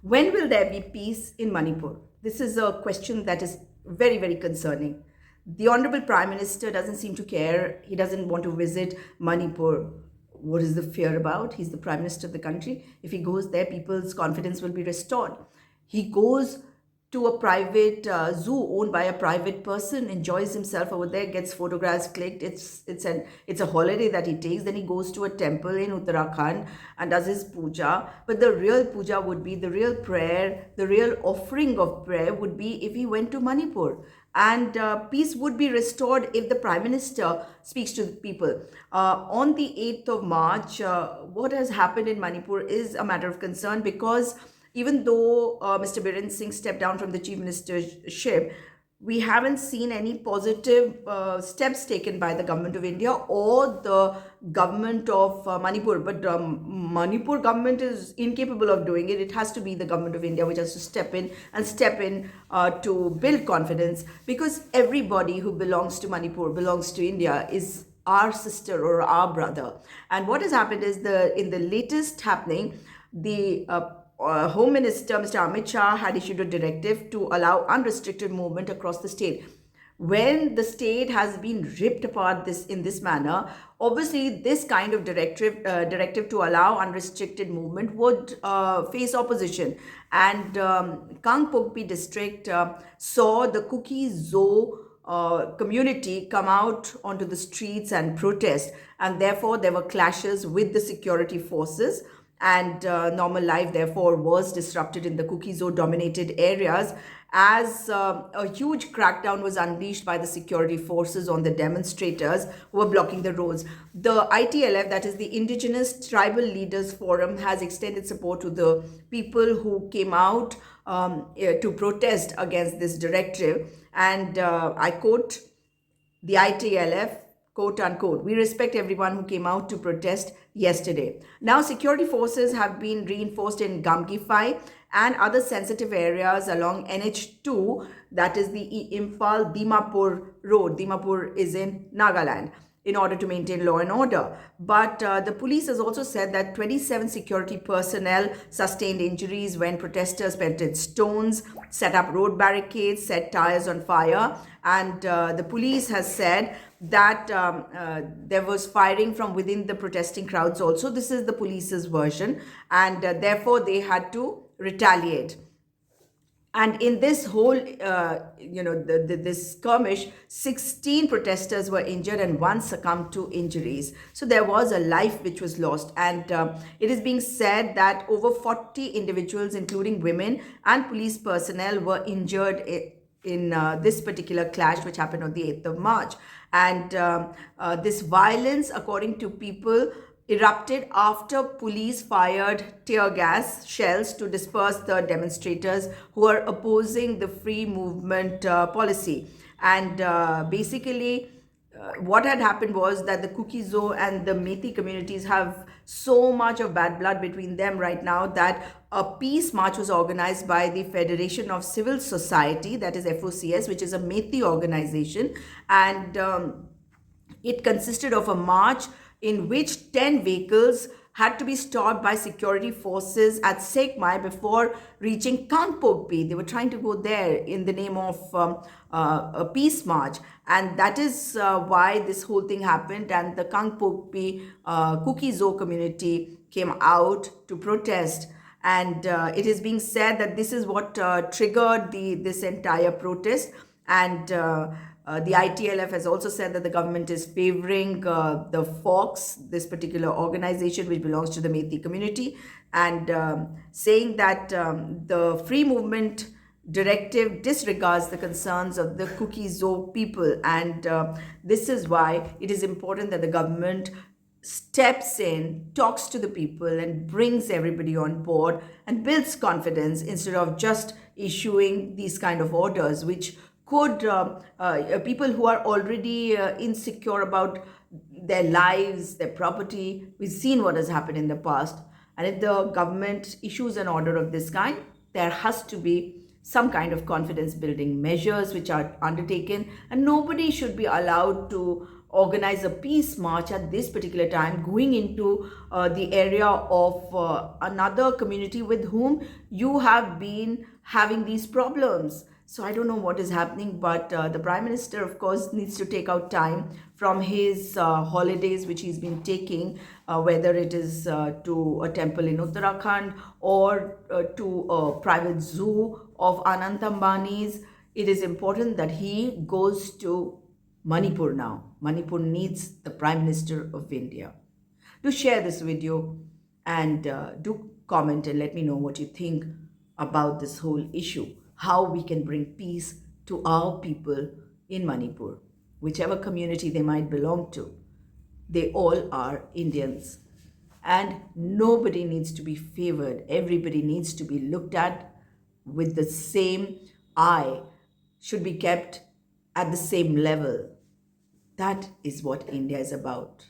When will there be peace in Manipur? This is a question that is very, very concerning. The Honorable Prime Minister doesn't seem to care. He doesn't want to visit Manipur. What is the fear about? He's the Prime Minister of the country. If he goes there, people's confidence will be restored. He goes to a private zoo owned by a private person, enjoys himself over there, gets photographs clicked. It's a holiday that he takes. Then he goes to a temple in Uttarakhand and does his puja. But the real puja would be, the real prayer, the real offering of prayer would be if he went to Manipur. And peace would be restored if the Prime Minister speaks to the people. On the 8th of March, what has happened in Manipur is a matter of concern, because even though Mr. Biren Singh stepped down from the chief ministership, we haven't seen any positive steps taken by the government of India or the government of Manipur. But Manipur government is incapable of doing it. It has to be the government of India which has to step in to build confidence, because everybody who belongs to Manipur, belongs to India, is our sister or our brother. And what has happened is, in the latest happening, the Home Minister, Mr. Amit Shah, had issued a directive to allow unrestricted movement across the state. When the state has been ripped apart in this manner, obviously this kind of directive to allow unrestricted movement would face opposition. And Kangpokpi district saw the Kuki Zo community come out onto the streets and protest, and therefore there were clashes with the security forces, and normal life therefore was disrupted in the Kuki-Zo dominated areas, as a huge crackdown was unleashed by the security forces on the demonstrators who were blocking the roads. The ITLF, that is the Indigenous Tribal Leaders Forum, has extended support to the people who came out to protest against this directive. And I quote the ITLF, quote unquote, "We respect everyone who came out to protest yesterday." Now, security forces have been reinforced in Gamgifai and other sensitive areas along NH2, that is the Imphal Dimapur road. Dimapur is in Nagaland, in order to maintain law and order. But the police has also said that 27 security personnel sustained injuries when protesters pelted stones, set up road barricades, set tires on fire. And the police has said that there was firing from within the protesting crowds also. This is the police's version. And therefore, they had to retaliate. And in this whole, this skirmish, 16 protesters were injured and one succumbed to injuries. So there was a life which was lost. And it is being said that over 40 individuals, including women and police personnel, were injured in this particular clash, which happened on the 8th of March. And this violence, according to people, erupted after police fired tear gas shells to disperse the demonstrators who are opposing the free movement policy. And basically, what had happened was that the Kuki-Zo and the Methi communities have so much of bad blood between them right now, that a peace march was organized by the Federation of Civil Society, that is FOCS, which is a Methi organization. And it consisted of a march in which 10 vehicles had to be stopped by security forces at Sekmai before reaching Kangpokpi. They were trying to go there in the name of a peace march. And that is why this whole thing happened. And the Kangpokpi Kuki-Zo community came out to protest. And it is being said that this is what triggered this entire protest. And the ITLF has also said that the government is favoring the Fox, this particular organization which belongs to the Methi community, and saying that the free movement directive disregards the concerns of the Kuki-Zo people. And this is why it is important that the government steps in, talks to the people, and brings everybody on board and builds confidence, instead of just issuing these kind of orders, which could people who are already insecure about their lives, their property. We've seen what has happened in the past. And if the government issues an order of this kind, there has to be some kind of confidence building measures which are undertaken, and nobody should be allowed to organize a peace march at this particular time, going into the area of another community with whom you have been having these problems. So I don't know what is happening, but the Prime Minister, of course, needs to take out time from his holidays, which he's been taking, whether it is to a temple in Uttarakhand or to a private zoo of Anant Ambani's. It is important that he goes to Manipur now. Manipur needs the Prime Minister of India. Do share this video and do comment and let me know what you think about this whole issue. How we can bring peace to our people in Manipur, whichever community they might belong to. They all are Indians. And nobody needs to be favored. Everybody needs to be looked at with the same eye, should be kept at the same level. That is what India is about.